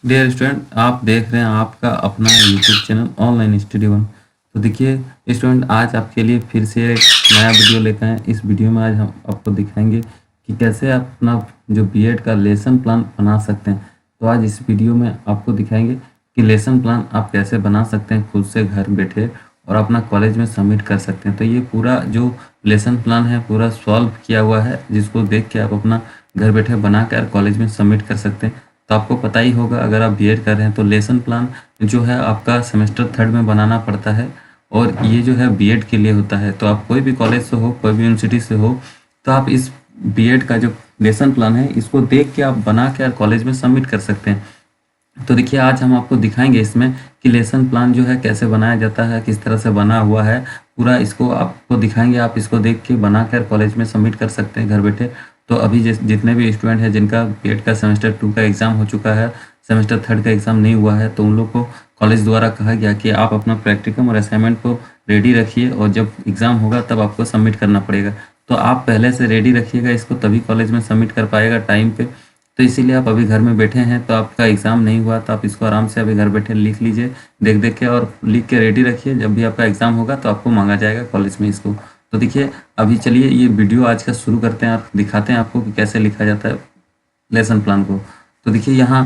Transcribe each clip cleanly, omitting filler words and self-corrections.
Dear student, आप देख रहे हैं आपका अपना YouTube channel online study one. तो देखिए स्टूडेंट, आज आपके लिए फिर से एक नया वीडियो लेकर आए। इस वीडियो में आज हम आपको दिखाएंगे कि कैसे आप अपना जो बीएड का लेसन प्लान बना सकते हैं। तो आज इस वीडियो में आपको दिखाएंगे कि लेसन प्लान आप कैसे बना सकते हैं खुद से घर बैठे और अपना कॉलेज में सबमिट कर सकते हैं। तो ये पूरा जो लेसन प्लान है पूरा सॉल्व किया हुआ है, जिसको देख के आप अपना घर बैठे बना कर कॉलेज में सबमिट कर सकते हैं। तो आपको पता ही होगा, अगर आप बीएड कर रहे हैं तो लेसन प्लान जो है आपका सेमेस्टर थर्ड में बनाना पड़ता है और ये जो है बीएड के लिए होता है। तो आप कोई भी कॉलेज से हो, कोई भी यूनिवर्सिटी से हो, तो आप इस बीएड का जो लेसन प्लान है इसको देख के आप बना के कॉलेज में सबमिट कर सकते हैं। तो देखिए आज हम आपको दिखाएंगे इसमें कि लेसन प्लान जो है कैसे बनाया जाता है, किस तरह से बना हुआ है, पूरा इसको आपको दिखाएंगे। आप इसको देख के बना कर कॉलेज में सबमिट कर सकते हैं घर बैठे। तो अभी जितने भी स्टूडेंट हैं जिनका बीएड का सेमेस्टर 2 का एग्ज़ाम हो चुका है, सेमेस्टर थर्ड का एग्ज़ाम नहीं हुआ है, तो उन लोग को कॉलेज द्वारा कहा गया कि आप अपना प्रैक्टिकम और असाइनमेंट को रेडी रखिए और जब एग्ज़ाम होगा तब आपको सबमिट करना पड़ेगा। तो आप पहले से रेडी रखिएगा इसको, तभी कॉलेज में सबमिट कर पाएगा टाइम पे। तो इसीलिए आप अभी घर में बैठे हैं, तो आपका एग्ज़ाम नहीं हुआ तो आप इसको आराम से अभी घर बैठे लिख लीजिए, देख देख के, और लिख के रेडी रखिए। जब भी आपका एग्ज़ाम होगा तो आपको मांगा जाएगा कॉलेज में इसको। तो देखिए अभी चलिए ये वीडियो आज का शुरू करते हैं और दिखाते हैं आपको कि कैसे लिखा जाता है लेसन प्लान को। तो देखिए यहाँ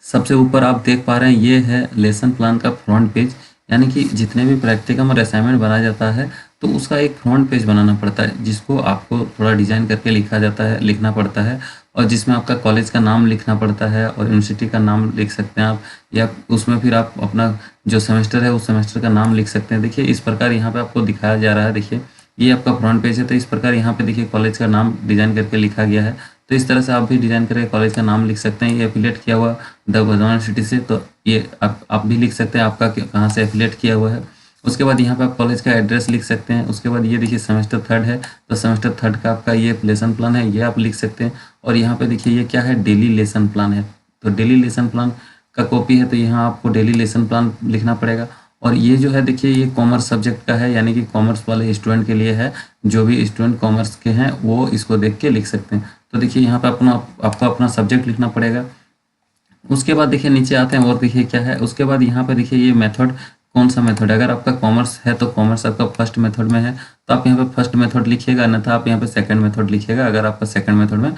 सबसे ऊपर आप देख पा रहे हैं ये है लेसन प्लान का फ्रंट पेज, यानी कि जितने भी प्रैक्टिकम और असाइनमेंट बनाया जाता है तो उसका एक फ्रंट पेज बनाना पड़ता है, जिसको आपको थोड़ा डिजाइन करके लिखना पड़ता है, और जिसमें आपका कॉलेज का नाम लिखना पड़ता है और यूनिवर्सिटी का नाम लिख सकते हैं आप, या उसमें फिर आप अपना जो सेमेस्टर है उस सेमेस्टर का नाम लिख सकते हैं। देखिए इस प्रकार यहाँ पे आपको दिखाया जा रहा है। देखिए ये आपका फ्रंट पेज है, तो इस प्रकार यहाँ पे देखिए कॉलेज का नाम डिजाइन करके लिखा गया है। तो इस तरह से आप भी डिजाइन करके कॉलेज का नाम लिख सकते हैं। ये एफिलिएट किया हुआ द वर्धमान यूनिवर्सिटी से, तो ये आप भी लिख सकते हैं आपका कहाँ से एफिलिएट किया हुआ है। उसके बाद यहाँ पे आप कॉलेज का एड्रेस लिख सकते हैं। उसके बाद ये देखिए सेमेस्टर थर्ड है, तो सेमेस्टर थर्ड का आपका ये लेसन प्लान है, ये आप लिख सकते हैं। और यहाँ पे देखिए ये क्या है, डेली लेसन प्लान है। तो डेली लेसन प्लान का कॉपी है, तो यहाँ आपको डेली लेसन प्लान लिखना पड़ेगा। और ये जो है देखिए ये कॉमर्स सब्जेक्ट का है, यानी कि कॉमर्स वाले स्टूडेंट के लिए है। जो भी स्टूडेंट कॉमर्स के हैं वो इसको देख के लिख सकते हैं। तो देखिए यहाँ पे आपको अपना सब्जेक्ट लिखना पड़ेगा। उसके बाद देखिए नीचे आते हैं और देखिए क्या है। उसके बाद यहाँ पे देखिए ये मेथड, कौन सा मेथड है। अगर आपका कॉमर्स है तो कॉमर्स आपका फर्स्ट मेथड में है, तो आप यहाँ पे फर्स्ट मेथड लिखिएगा, अन्यथा आप यहाँ पे सेकंड मेथड लिखिएगा। अगर आपका सेकंड मेथड में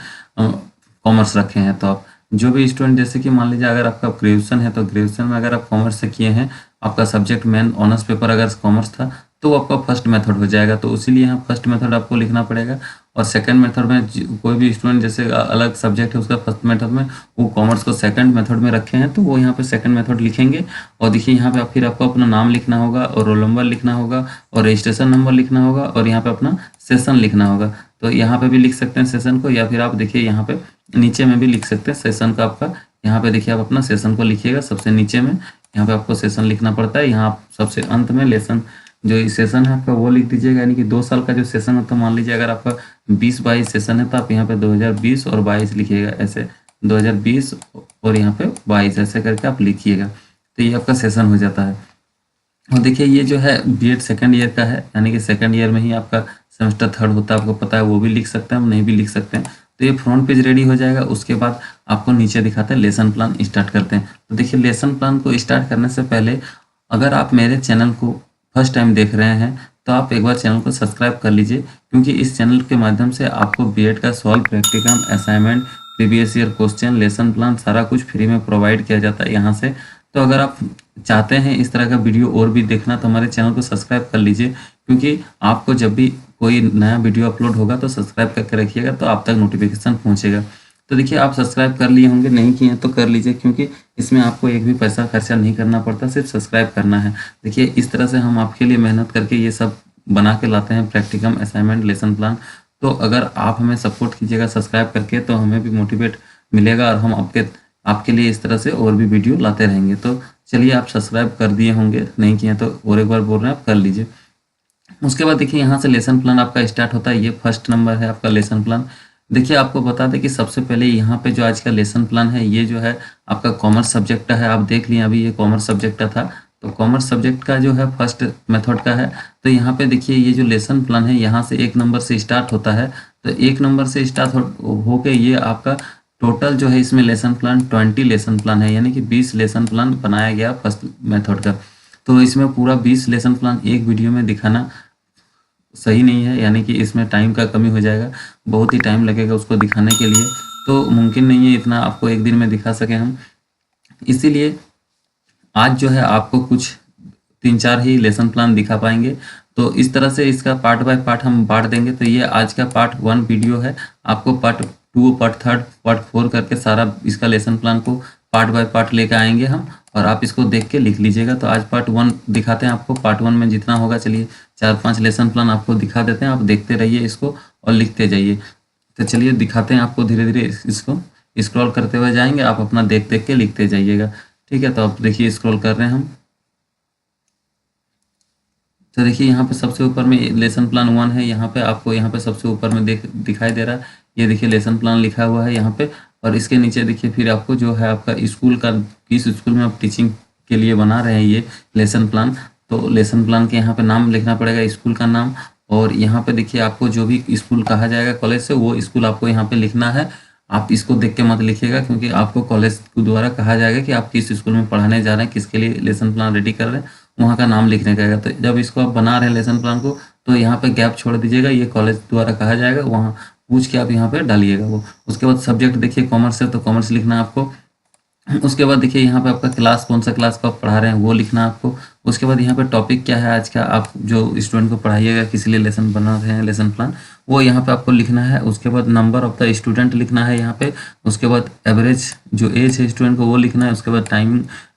कॉमर्स रखे हैं तो आप जो भी स्टूडेंट, जैसे कि मान लीजिए अगर आपका ग्रेजुएशन है तो ग्रेजुएशन में अगर आप कॉमर्स से किए हैं, आपका सब्जेक्ट मेन ऑनर्स पेपर अगर कॉमर्स था तो वो आपका फर्स्ट मेथड हो जाएगा। तो इसीलिए यहाँ फर्स्ट मेथड आपको लिखना पड़ेगा। और सेकंड मेथड में कोई भी स्टूडेंट जैसे अलग सब्जेक्ट है उसका फर्स्ट मेथड में, वो कॉमर्स को सेकंड मेथड में रखे हैं तो वो यहाँ पे सेकंड मेथड लिखेंगे। और देखिए यहाँ पे फिर आपको अपना नाम लिखना होगा और रोल नंबर लिखना होगा और रजिस्ट्रेशन नंबर लिखना होगा और यहाँ पे अपना सेशन लिखना होगा। तो यहाँ पे भी लिख सकते हैं सेशन को, या फिर आप देखिए यहाँ पे नीचे में भी लिख सकते हैं सेशन का आपका। यहाँ पे देखिए आप अपना सेशन को लिखिएगा सबसे नीचे में, यहाँ पे आपको सेशन लिखना पड़ता है। यहाँ आप सबसे अंत में लेसन जो सेशन है आपका वो लिख दीजिएगा, यानी कि 2 साल का जो सेशन है। तो मान लीजिए अगर आपका 20-22 सेशन है तो आप यहाँ पे 2020 और 22 लिखिएगा, ऐसे 2020 और यहाँ पे 22 ऐसे करके आप लिखिएगा। तो ये आपका सेशन हो जाता है। और देखिए ये जो है बीएड सेकंड ईयर का है, यानी कि सेकंड ईयर में ही आपका सेमेस्टर थर्ड होता है, आपको पता है, वो भी लिख सकते हैं, हम नहीं भी लिख सकते हैं। तो ये फ्रंट पेज रेडी हो जाएगा। उसके बाद आपको नीचे दिखाते हैं लेसन प्लान स्टार्ट करते हैं। तो देखिए लेसन प्लान को स्टार्ट करने से पहले अगर आप मेरे चैनल को फर्स्ट टाइम देख रहे हैं तो आप एक बार चैनल को सब्सक्राइब कर लीजिए, क्योंकि इस चैनल के माध्यम से आपको बीएड का solve, practicum, assignment, previous year question, lesson plan सारा कुछ फ्री में प्रोवाइड किया जाता है यहाँ से। तो अगर आप चाहते हैं इस तरह का वीडियो और भी देखना तो हमारे चैनल को सब्सक्राइब कर लीजिए, क्योंकि आपको जब भी कोई नया वीडियो अपलोड होगा तो सब्सक्राइब करके रखिएगा, तो आप तक नोटिफिकेशन पहुंचेगा। तो देखिए आप सब्सक्राइब कर लिए होंगे, नहीं किए हैं तो कर लीजिए, क्योंकि इसमें आपको एक भी पैसा खर्चा नहीं करना पड़ता, सिर्फ सब्सक्राइब करना है। देखिए इस तरह से हम आपके लिए मेहनत करके ये सब बना के लाते हैं, प्रैक्टिकम, असाइनमेंट, लेसन प्लान। तो अगर आप हमें सपोर्ट कीजिएगा सब्सक्राइब करके, तो हमें भी मोटिवेट मिलेगा और हम आपके लिए इस तरह से और भी वीडियो लाते रहेंगे। तो चलिए आप सब्सक्राइब कर दिए होंगे, नहीं किए तो और एक बार बोल रहे हैं आप कर लीजिए। उसके बाद देखिए यहाँ से लेसन प्लान आपका स्टार्ट होता है। ये फर्स्ट नंबर है आपका लेसन प्लान। देखिए आपको बता दें कि सबसे पहले यहाँ पे जो आज का लेसन प्लान है ये जो है आपका कॉमर्स सब्जेक्ट का है। आप देख लिए अभी ये कॉमर्स सब्जेक्ट का था, तो कॉमर्स सब्जेक्ट का जो है फर्स्ट मेथड का है। तो यहाँ पे देखिए ये जो लेसन प्लान है यहाँ से 1 नंबर से स्टार्ट होता है। तो 1 नंबर से स्टार्ट होके ये आपका टोटल जो है इसमें लेसन प्लान 20 लेसन प्लान है, यानी कि 20 लेसन प्लान बनाया गया फर्स्ट मेथड का। तो इसमें पूरा 20 लेसन प्लान एक वीडियो में दिखाना सही नहीं है, यानी कि इसमें टाइम का कमी हो जाएगा, बहुत ही टाइम लगेगा उसको दिखाने के लिए। तो मुमकिन नहीं है इतना आपको एक दिन में दिखा सकें हम। इसीलिए आज जो है आपको कुछ 3-4 ही लेसन प्लान दिखा पाएंगे। तो इस तरह से इसका पार्ट बाय पार्ट हम बांट देंगे। तो ये आज का पार्ट 1 वीडियो है। आपको पार्ट 2, पार्ट 3, पार्ट 4 करके सारा इसका लेसन प्लान को पार्ट बाय पार्ट लेकर आएंगे हम, और आप इसको देख के लिख लीजिएगा। तो आज पार्ट 1 दिखाते हैं आपको। पार्ट 1 में जितना होगा, चलिए 4-5 लेसन प्लान आपको दिखा देते हैं, आप देखते रहिए इसको और लिखते जाइए। तो चलिए दिखाते हैं आपको, धीरे धीरे इसको स्क्रॉल करते हुए जाएंगे, आप अपना देख देख के लिखते जाइएगा। ठीक है, तो आप देखिए स्क्रॉल कर रहे हैं हम। तो देखिए यहाँ पे सबसे ऊपर में लेसन प्लान 1 है, यहाँ पे आपको यहाँ पे सबसे ऊपर में दिखाई दे रहा है, ये देखिए लेसन प्लान लिखा हुआ है यहाँ पे। और इसके नीचे देखिए फिर आपको जो है आपका स्कूल का, किस स्कूल में आप टीचिंग के लिए बना रहे हैं ये लेसन प्लान, तो लेसन प्लान के यहाँ पे नाम लिखना पड़ेगा, स्कूल का नाम। और यहाँ पे देखिए आपको जो भी स्कूल कहा जाएगा कॉलेज से, वो स्कूल आपको यहाँ पे लिखना है। आप इसको देख के मत लिखिएगा, क्योंकि आपको कॉलेज के द्वारा कहा जाएगा कि आप किस स्कूल में पढ़ाने जा रहे हैं, किसके लिए लेसन प्लान रेडी कर रहे हैं, वहाँ का नाम लिखने का है। तो जब इसको आप बना रहे हैं लेसन प्लान को, तो यहाँ पे गैप छोड़ दीजिएगा, ये कॉलेज द्वारा कहा जाएगा, वहाँ पूछ के आप यहाँ पे डालिएगा वो। उसके बाद सब्जेक्ट देखिए कॉमर्स है तो कॉमर्स लिखना है आपको। उसके बाद देखिए यहाँ पे आपका क्लास, कौन सा क्लास को आप पढ़ा रहे हैं वो लिखना है आपको। उसके बाद यहाँ पे टॉपिक क्या है आज का, आप जो स्टूडेंट को पढ़ाइएगा, किस लिए लेसन बना रहे हैं लेसन प्लान, वो यहाँ पे आपको लिखना है। उसके बाद नंबर ऑफ द स्टूडेंट लिखना है यहाँ पे। उसके बाद एवरेज जो एज है स्टूडेंट को वो लिखना है। उसके बाद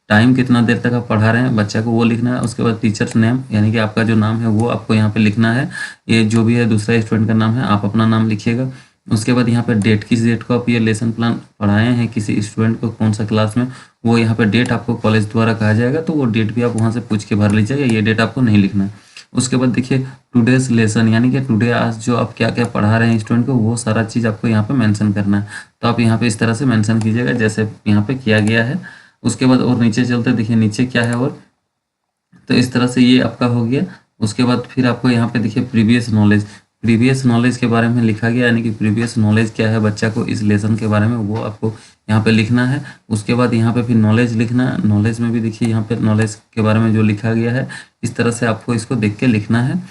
टाइम कितना देर तक आप पढ़ा रहे हैं बच्चा को, वो लिखना है। उसके बाद टीचर्स नेम, यानी कि आपका जो नाम है वो आपको यहाँ पे लिखना है। ये जो भी है दूसरा स्टूडेंट का नाम है, आप अपना नाम लिखिएगा। उसके बाद यहाँ पे डेट, किस डेट को आप ये लेसन प्लान पढ़ाए हैं किसी स्टूडेंट को, कौन सा क्लास में, वो यहाँ पे डेट आपको कॉलेज द्वारा कहा जाएगा, तो वो डेट भी आप वहाँ से पूछ के भर लीजिएगा, ये डेट आपको नहीं लिखना है। उसके बाद देखिए टुडेज लेसन, यानी कि टुडे आज जो आप क्या क्या पढ़ा रहे हैं स्टूडेंट को, वो सारा चीज़ आपको यहाँ पे मेंशन करना है। तो आप यहाँ पे इस तरह से मेंशन कीजिएगा जैसे यहाँ पे किया गया है। उसके बाद और नीचे चलते, देखिए नीचे क्या है, और तो इस तरह से ये आपका हो गया। उसके बाद फिर आपको यहाँ पे देखिए प्रीवियस नॉलेज के बारे में लिखा गया, यानी कि प्रीवियस नॉलेज क्या है बच्चा को इस लेसन के बारे में, वो आपको यहाँ पे लिखना है। उसके बाद यहाँ पे फिर नॉलेज लिखना, नॉलेज में भी देखिए यहाँ पे नॉलेज के बारे में जो लिखा गया है, इस तरह से आपको इसको देख के लिखना है।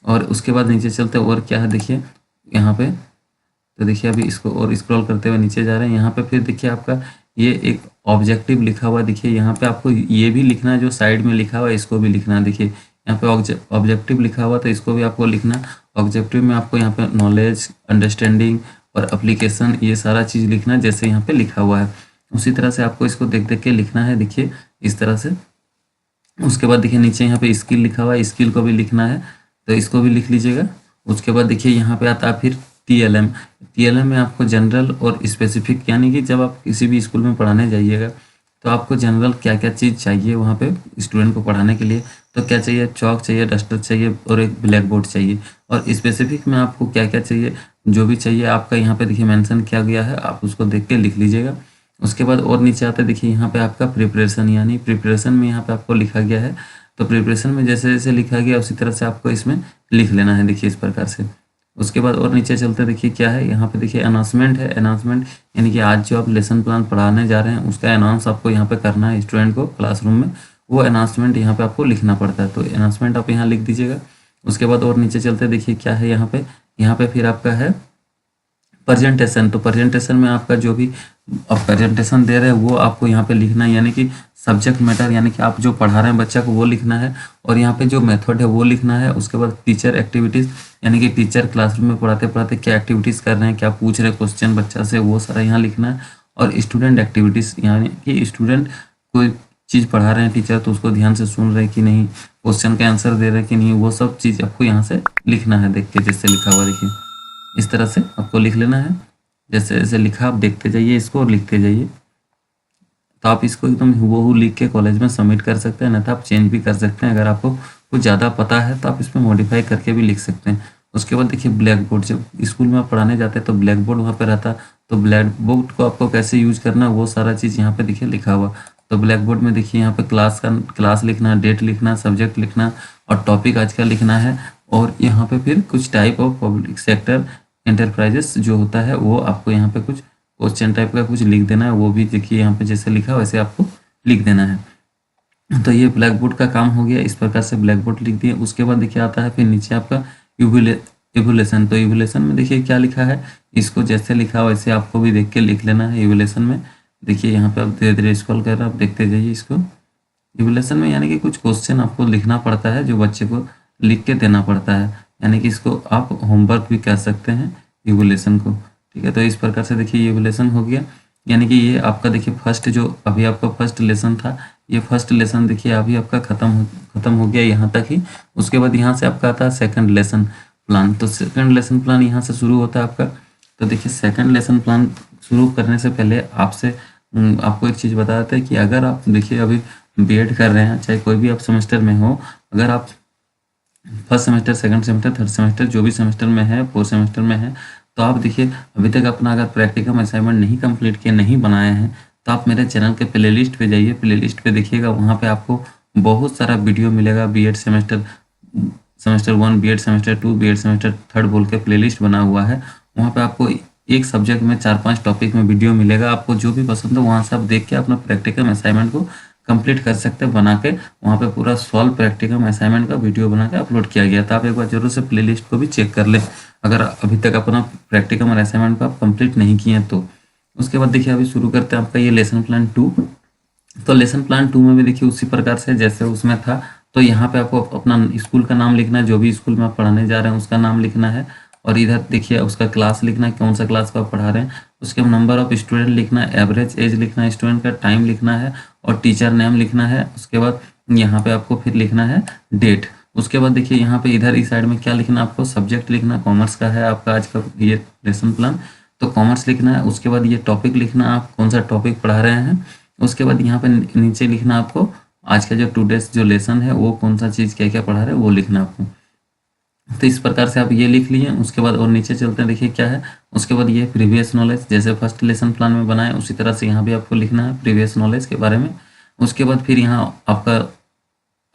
और उसके बाद नीचे चलते और क्या है देखिए यहाँ पे, तो देखिए अभी इसको और स्क्रॉल करते हुए नीचे जा रहे हैं। यहाँ पे फिर देखिए आपका ये एक ऑब्जेक्टिव लिखा हुआ, देखिए यहाँ पे आपको ये भी लिखना है, जो साइड में लिखा हुआ है इसको भी लिखना है। देखिए यहाँ पे ऑब्जेक्टिव लिखा हुआ, तो इसको भी आपको लिखना है। ऑब्जेक्टिव में आपको यहाँ पे नॉलेज, अंडरस्टैंडिंग और एप्लीकेशन, ये सारा चीज़ लिखना है जैसे यहाँ पे लिखा हुआ है, उसी तरह से आपको इसको देख देख के लिखना है, देखिए इस तरह से। उसके बाद देखिए नीचे यहाँ पे स्किल लिखा हुआ है, स्किल को भी लिखना है, तो इसको भी लिख लीजिएगा। उसके बाद देखिए यहाँ पे आता है फिर TLM में आपको जनरल और स्पेसिफिक, यानी कि जब आप किसी भी स्कूल में पढ़ाने जाइएगा तो आपको जनरल क्या क्या चीज़ चाहिए वहाँ पे स्टूडेंट को पढ़ाने के लिए, तो क्या चाहिए, चौक चाहिए, डस्टर चाहिए और एक ब्लैक बोर्ड चाहिए। और स्पेसिफिक में आपको क्या क्या चाहिए, जो भी चाहिए आपका यहाँ पे देखिए मेंशन किया गया है, आप उसको देख के लिख लीजिएगा। उसके बाद और नीचे आते देखिए यहाँ पे आपका प्रिपरेशन, यानी प्रिपरेशन में यहाँ पे आपको लिखा गया है, तो प्रिपरेशन में जैसे जैसे लिखा गया उसी तरह से आपको इसमें लिख लेना है, देखिए इस प्रकार से। उसके बाद और नीचे चलते देखिए क्या है, यहाँ पे देखिए अनाउंसमेंट है। अनाउंसमेंट यानी कि आज जो आप लेसन प्लान पढ़ाने जा रहे हैं उसका अनाउंस आपको यहाँ पे करना है स्टूडेंट को क्लासरूम में, वो अनाउंसमेंट यहाँ पे आपको लिखना पड़ता है, तो अनाउंसमेंट आप यहाँ लिख दीजिएगा। उसके बाद और नीचे चलते देखिए क्या है यहाँ पे फिर आपका है प्रेजेंटेशन। तो प्रेजेंटेशन में आपका जो भी आप प्रेजेंटेशन दे रहे हैं वो आपको यहाँ पे लिखना है, यानी कि सब्जेक्ट मैटर, यानी कि आप जो पढ़ा रहे हैं बच्चा को वो लिखना है, और यहाँ पे जो मेथड है वो लिखना है। उसके बाद टीचर एक्टिविटीज़, यानी कि टीचर क्लासरूम में पढ़ाते पढ़ाते क्या एक्टिविटीज़ कर रहे हैं, क्या पूछ रहे क्वेश्चन बच्चा से, वो सारा यहाँ लिखना है। और स्टूडेंट एक्टिविटीज़, यानी कि स्टूडेंट कोई चीज़ पढ़ा रहे हैं टीचर तो उसको ध्यान से सुन रहे हैं कि नहीं, क्वेश्चन का आंसर दे रहे हैं कि नहीं, वो सब चीज़ आपको यहाँ से लिखना है, देख के जैसे लिखा हुआ देखिए इस तरह से आपको लिख लेना है। जैसे जैसे लिखा आप देखते जाइए इसको और लिखते जाइए। तो आप इसको एकदम हूबहू लिख के कॉलेज में सबमिट कर सकते हैं, नहीं तो आप चेंज भी कर सकते हैं। अगर आपको कुछ ज़्यादा पता है तो आप इसमें मॉडिफाई करके भी लिख सकते हैं। उसके बाद देखिए ब्लैक बोर्ड, जब स्कूल में आप पढ़ाने जाते हैं तो ब्लैक बोर्ड वहाँ पर रहता है, तो ब्लैक बोर्ड को आपको कैसे यूज करना है वो सारा चीज़ यहाँ पे देखिए लिखा हुआ। तो ब्लैक बोर्ड में देखिए यहाँ पे क्लास लिखना, डेट लिखना, सब्जेक्ट लिखना और टॉपिक आज का लिखना है। और यहाँ पे फिर कुछ type of public sector enterprises जो होता है वो आपको यहाँ पे कुछ क्वेश्चन टाइप का कुछ लिख देना है। वो भी देखिए यहाँ पे जैसे लिखा वैसे आपको लिख देना है। तो ये ब्लैक बोर्ड का काम हो गया। इस प्रकार से ब्लैक बोर्ड लिख दिए। उसके बाद देखिए आता है फिर नीचे आपका इवोल्यूशन। तो इवोल्यूशन में देखिए क्या लिखा है, इसको जैसे लिखा वैसे आपको भी देख के लिख लेना है। इवोल्यूशन में देखिए यहाँ पे आप धीरे धीरे स्क्रॉल कर रहे हैं, आप देखते जाइए इसको। इवोल्यूशन में यानी कि कुछ क्वेश्चन आपको लिखना पड़ता है जो बच्चे को लिख के देना पड़ता है, यानी कि इसको आप होमवर्क भी कह सकते हैं इवोल्यूशन को। ठीक है, तो इस प्रकार से देखिए इवोल्यूशन हो गया। यानी कि ये आपका देखिए फर्स्ट जो अभी आपका फर्स्ट लेसन था, ये फर्स्ट लेसन देखिए अभी आपका खत्म हो गया यहाँ तक ही। उसके बाद यहाँ से आपका आता है सेकंड लेसन प्लान। तो सेकंड लेसन प्लान यहाँ से शुरू होता है आपका। तो देखिए सेकंड लेसन प्लान शुरू करने से पहले आपको एक चीज़ बता देते हैं कि अगर आप देखिए अभी बीएड कर रहे हैं, चाहे कोई भी आप सेमेस्टर में हो, अगर आप first semester, second semester, third semester जो भी सेमेस्टर में है, फोर्थ सेमेस्टर में है, तो आप देखिए अभी तक अपना अगर प्रैक्टिकम असाइनमेंट नहीं कंप्लीट किए, नहीं बनाए हैं, तो आप मेरे चैनल के प्लेलिस्ट पे जाइए। प्लेलिस्ट पे देखिएगा, वहाँ पे आपको बहुत सारा वीडियो मिलेगा। B Ed semester 1, B Ed semester 2, B Ed semester 3 बोल के प्लेलिस्ट बना हुआ है। वहाँ पे आपको एक सब्जेक्ट में 4-5 टॉपिक में वीडियो मिलेगा। आपको जो भी पसंद है वहाँ से आप देख के अपना प्रैक्टिकम असाइनमेंट को कंप्लीट कर सकते हैं बना के। वहाँ पे पूरा सॉल्व प्रैक्टिकम असाइनमेंट का वीडियो बना के अपलोड किया गया था। आप एक बार जरूर से प्लेलिस्ट को भी चेक कर लें अगर अभी तक अपना प्रैक्टिकम और असाइनमेंट को आप कंप्लीट नहीं किए हैं तो। उसके बाद देखिए अभी शुरू करते हैं आपका ये लेसन प्लान 2। तो लेसन प्लान 2 में भी देखिए उसी प्रकार से जैसे उसमें था। तो यहाँ पे आपको अपना स्कूल का नाम लिखना है, जो भी स्कूल में आप पढ़ाने जा रहे हैं उसका नाम लिखना है। और इधर देखिए उसका क्लास लिखना है, कौन सा क्लास को आप पढ़ा रहे हैं। उसके नंबर ऑफ स्टूडेंट लिखना है, एवरेज एज लिखना है स्टूडेंट का, टाइम लिखना है और टीचर नेम लिखना है। उसके बाद यहाँ पे आपको फिर लिखना है डेट। उसके बाद देखिए यहाँ पे इधर इस साइड में क्या लिखना है आपको, सब्जेक्ट लिखना, कॉमर्स का है आपका आज का ये लेसन प्लान, तो कॉमर्स लिखना है। उसके बाद ये टॉपिक लिखना, आप कौन सा टॉपिक पढ़ा रहे हैं। उसके बाद यहाँ पे नीचे लिखना आपको आज का जो टुडेस जो लेसन है वो कौन सा चीज़ क्या क्या पढ़ा रहे हैं वो लिखना आपको। तो इस प्रकार से आप ये लिख लिए। उसके बाद और नीचे चलते हैं, देखिए क्या है। उसके बाद ये प्रीवियस नॉलेज, जैसे फर्स्ट लेसन प्लान में बनाए उसी तरह से यहाँ भी आपको लिखना है प्रीवियस नॉलेज के बारे में। उसके बाद फिर यहाँ आपका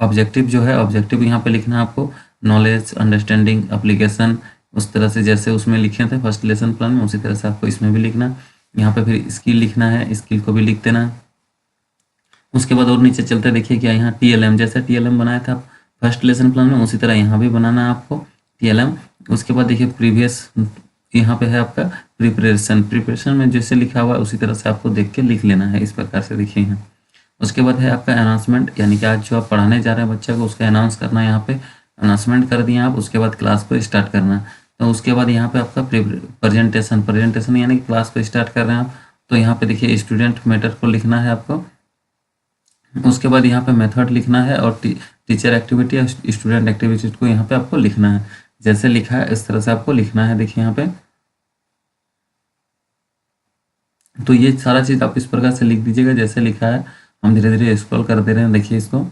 ऑब्जेक्टिव जो है, ऑब्जेक्टिव यहाँ पे लिखना है आपको, नॉलेज, अंडरस्टैंडिंग, एप्लीकेशन, उस तरह से जैसे उसमें लिखे थे फर्स्ट लेसन प्लान में उसी तरह से आपको इसमें भी लिखना। यहाँ पे फिर स्किल लिखना है, स्किल को भी लिख देना। उसके बाद और नीचे चलते देखिए क्या यहाँ TLM, जैसे TLM बनाया था फर्स्ट लेसन प्लान में उसी तरह यहाँ भी बनाना है आपको TLM। उसके बाद देखिए प्रीवियस यहाँ पे है आपका प्रिपरेशन में जैसे लिखा हुआ है उसी तरह से आपको देख के लिख लेना है, इस प्रकार से देखिए यहाँ। उसके बाद है आपका अनाउंसमेंट, यानी कि आज जो आप पढ़ाने जा रहे हैं बच्चे को उसका अनाउंस करना है। यहाँ पे अनाउंसमेंट कर दिया आप, उसके बाद क्लास को स्टार्ट करना है। तो उसके बाद यहाँ पे आपका प्रेजेंटेशन यानी कि क्लास को स्टार्ट कर रहे हैं आप, तो यहाँ पे देखिए स्टूडेंट मैटर को लिखना है आपको। उसके बाद यहाँ पे मेथड लिखना है और टीचर एक्टिविटी या स्टूडेंट एक्टिविटी को यहाँ पे आपको लिखना है, जैसे लिखा है इस तरह से आपको लिखना है। देखिए यहाँ पे तो ये सारा चीज़ आप इस प्रकार से लिख दीजिएगा जैसे लिखा है। हम धीरे धीरे स्क्रॉल कर दे रहे हैं, देखिए इसको।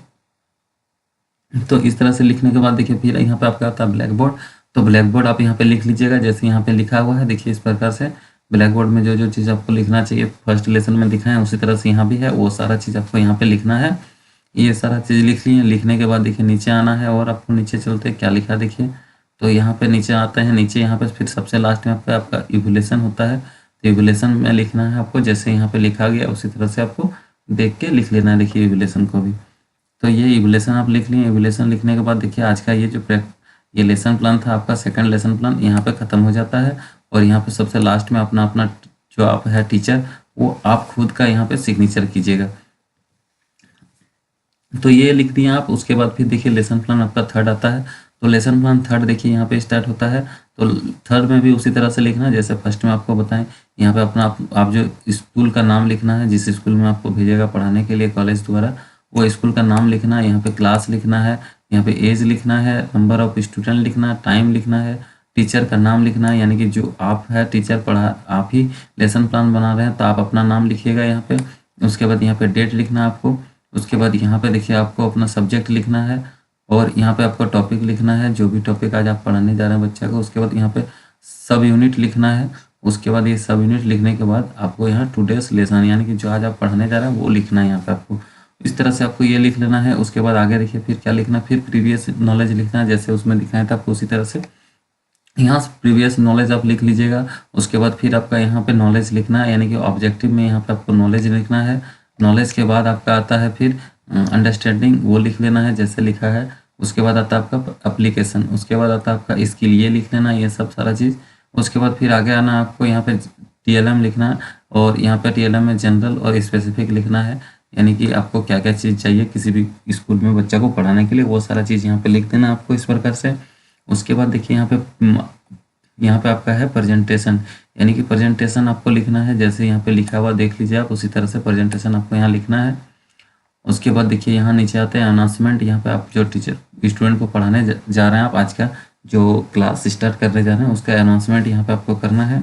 तो इस तरह से लिखने के बाद देखिए फिर यहाँ पे आपका आता है ब्लैक बोर्ड। तो ब्लैक बोर्ड आप यहाँ पे लिख लीजिएगा जैसे यहाँ पे लिखा हुआ है। देखिए इस प्रकार से ब्लैक बोर्ड में जो जो चीज़ आपको लिखना चाहिए फर्स्ट लेसन में लिखा है उसी तरह से यहाँ भी है, वो सारा चीज़ आपको यहाँ पे लिखना है। ये सारा चीज़ लिख लिए। लिखने के बाद देखिए नीचे आना है और आपको नीचे चलते क्या लिखा देखिए। तो यहाँ पे नीचे आते हैं, नीचे यहाँ पे फिर सबसे लास्ट में आपका इवोल्यूशन होता है। तो इवोल्यूशन में लिखना है आपको जैसे यहाँ पे लिखा गया उसी तरह से आपको देख के लिख लेना है। देखिए इवोल्यूशन को भी, तो ये इवोल्यूशन आप लिख लिए। इवोल्यूशन लिखने के बाद देखिए आज का ये लेसन प्लान था आपका सेकंड लेसन प्लान यहाँ पे ख़त्म हो जाता है। और यहाँ पे सबसे लास्ट में अपना जो आप है टीचर वो आप खुद का यहाँ पे सिग्नेचर कीजिएगा। तो ये लिख दिए आप। उसके बाद फिर देखिए लेसन प्लान आपका थर्ड आता है। तो लेसन प्लान थर्ड देखिए यहाँ पे स्टार्ट होता है। तो थर्ड में भी उसी तरह से लिखना है जैसे फर्स्ट में आपको बताएं। यहाँ पे अपना आप जो स्कूल का नाम लिखना है, जिस स्कूल में आपको भेजेगा पढ़ाने के लिए कॉलेज द्वारा, वो स्कूल का नाम लिखना है। यहाँ पे क्लास लिखना है, यहाँ पे एज लिखना है, नंबर ऑफ स्टूडेंट लिखना है, टाइम लिखना है, टीचर का नाम लिखना है, यानी कि जो आप है टीचर आप ही लेसन प्लान बना रहे हैं तो आप अपना नाम लिखिएगा यहाँ पे। उसके बाद यहाँ पे डेट लिखना है आपको। उसके बाद यहाँ पे देखिए आपको अपना सब्जेक्ट लिखना है और यहाँ पे आपको टॉपिक लिखना है, जो भी टॉपिक आज आप पढ़ाने जा रहे हैं बच्चा को। उसके बाद यहाँ पे सब यूनिट लिखना है उसके बाद ये सब यूनिट लिखने के बाद आपको यहाँ टुडेस लेसन यानी कि जो आज आप पढ़ने जा रहे हैं वो लिखना है यहाँ पे आपको। इस तरह से आपको ये लिख लेना है। उसके बाद आगे देखिए फिर क्या लिखना है, फिर प्रीवियस नॉलेज लिखना है, जैसे उसमें दिखाया था आपको उसी तरह से यहाँ प्रीवियस नॉलेज आप लिख लीजिएगा। उसके बाद फिर आपका यहाँ पे नॉलेज लिखना है, यानी कि ऑब्जेक्टिव में यहाँ पे आपको नॉलेज लिखना है। नॉलेज के बाद आपका आता है फिर अंडरस्टैंडिंग, वो लिख लेना है जैसे लिखा है। उसके बाद आता है आपका एप्लीकेशन, उसके बाद आता है आपका स्किल, ये लिख लेना, ये सब सारा चीज़। उसके बाद फिर आगे आना आपको यहाँ पे TLM लिखना है, और यहाँ पे TLM में जनरल और स्पेसिफिक लिखना है, यानी कि आपको क्या क्या चीज़ चाहिए किसी भी स्कूल में बच्चा को पढ़ाने के लिए, वो सारा चीज़ यहाँ पे लिख देना आपको इस प्रकार से। उसके बाद देखिए यहाँ पे आपका है प्रेजेंटेशन, यानी कि प्रेजेंटेशन आपको लिखना है, जैसे यहाँ पे लिखा हुआ देख लीजिए आप, उसी तरह से प्रेजेंटेशन आपको यहाँ लिखना है। उसके बाद देखिए यहाँ नीचे आते हैं अनाउंसमेंट, यहाँ पे आप जो टीचर स्टूडेंट को पढ़ाने जा रहे हैं, आप आज का जो क्लास स्टार्ट करने जा रहे हैं उसका अनाउंसमेंट यहाँ पे आपको करना है।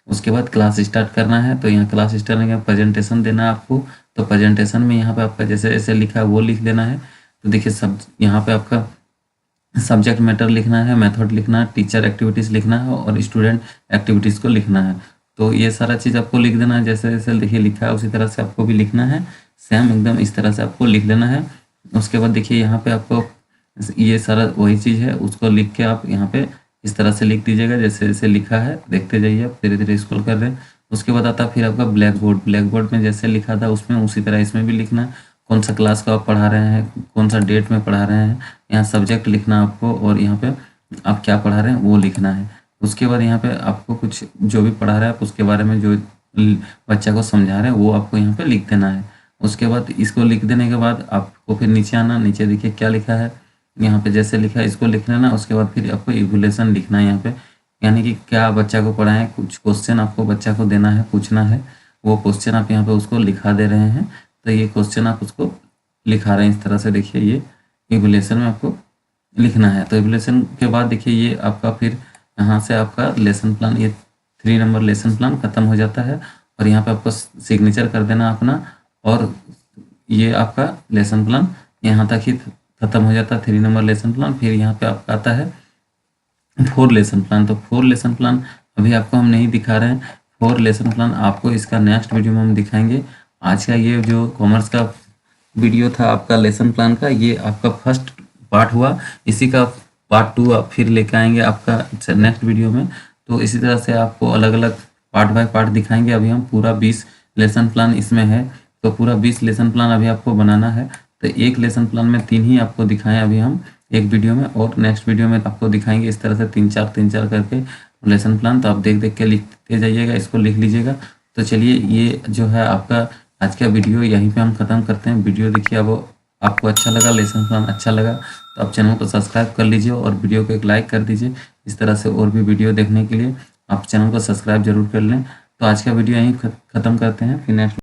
उसके बाद क्लास स्टार्ट करना है, तो यहाँ क्लास स्टार्ट करने के प्रेजेंटेशन देना है आपको। तो प्रेजेंटेशन में यहाँ पे आपका जैसे ऐसे लिखा है वो लिख लेना है। तो देखिए सब यहाँ पे आपका सब्जेक्ट मैटर लिखना है, मेथड लिखना है, टीचर एक्टिविटीज़ लिखना है और स्टूडेंट एक्टिविटीज़ को लिखना है। तो ये सारा चीज़ आपको लिख देना है, जैसे जैसे देखिए लिखा है उसी तरह से आपको भी लिखना है, सेम एकदम इस तरह से आपको लिख लेना है। उसके बाद देखिए यहाँ पे आपको ये सारा वही चीज़ है, उसको लिख के आप यहाँ पे इस तरह से लिख दीजिएगा जैसे जैसे लिखा है, देखते जाइए आप, धीरे धीरे स्क्रॉल कर रहे हैं। उसके बाद आता फिर आपका ब्लैक बोर्ड में जैसे लिखा था उसमें उसी तरह इसमें भी लिखना है, कौन सा क्लास का आप पढ़ा रहे हैं, कौन सा डेट में पढ़ा रहे हैं, यहाँ सब्जेक्ट लिखना आपको, और यहाँ पे आप क्या पढ़ा रहे हैं वो लिखना है। उसके बाद यहाँ पे आपको कुछ जो भी पढ़ा रहे हैं आप उसके बारे में जो बच्चा को समझा रहे हैं वो आपको यहाँ पे लिख देना है। उसके बाद इसको लिख देने के बाद आपको फिर नीचे आना, नीचे देखिए क्या लिखा है, यहाँ पे जैसे लिखा है इसको लिख लेना। उसके बाद फिर आपको इवैल्यूएशन लिखना है यहाँ पे, यानी कि क्या बच्चा को पढ़ाएं, कुछ क्वेश्चन आपको बच्चा को देना है, पूछना है, वो क्वेश्चन आप यहाँ पे उसको लिखा दे रहे हैं। तो ये क्वेश्चन आप उसको लिखा रहे हैं इस तरह से, देखिए ये इवैल्यूएशन में आपको लिखना है। तो इवैल्यूएशन के बाद देखिए ये आपका फिर यहाँ से आपका लेसन प्लान, ये 3 नंबर लेसन प्लान ख़त्म हो जाता है, और यहाँ पे आपको सिग्नेचर कर देना अपना, और ये आपका लेसन प्लान यहाँ तक ही ख़त्म हो जाता है, 3 नंबर लेसन प्लान। फिर यहाँ पे आपका आता है 4 लेसन प्लान। तो 4 लेसन प्लान अभी आपको हम नहीं दिखा रहे हैं, 4 लेसन प्लान आपको इसका नेक्स्ट वीडियो में हम दिखाएंगे। आज का ये जो कॉमर्स का वीडियो था आपका लेसन प्लान का, ये आपका फर्स्ट पार्ट हुआ, इसी का पार्ट 2 आप फिर लेके आएंगे आपका नेक्स्ट वीडियो में। तो इसी तरह से आपको अलग अलग पार्ट बाय पार्ट दिखाएंगे। अभी हम पूरा 20 लेसन प्लान इसमें है, तो पूरा 20 लेसन प्लान अभी आपको बनाना है। तो एक लेसन प्लान में 3 ही आपको दिखाएं अभी हम एक वीडियो में, और नेक्स्ट वीडियो में आपको दिखाएंगे इस तरह से 3-4 करके लेसन प्लान। तो आप देख देख के लिखते जाइएगा, इसको लिख लीजिएगा। तो चलिए ये जो है आपका आज का वीडियो यहीं पे हम ख़त्म करते हैं। वीडियो देखिए, अब आपको अच्छा लगा, लेसन प्लान अच्छा लगा तो आप चैनल को सब्सक्राइब कर लीजिए और वीडियो को एक लाइक कर दीजिए। इस तरह से और भी वीडियो देखने के लिए आप चैनल को सब्सक्राइब जरूर कर लें। तो आज का वीडियो यहीं ख़त्म करते हैं, फिर नेक्स्ट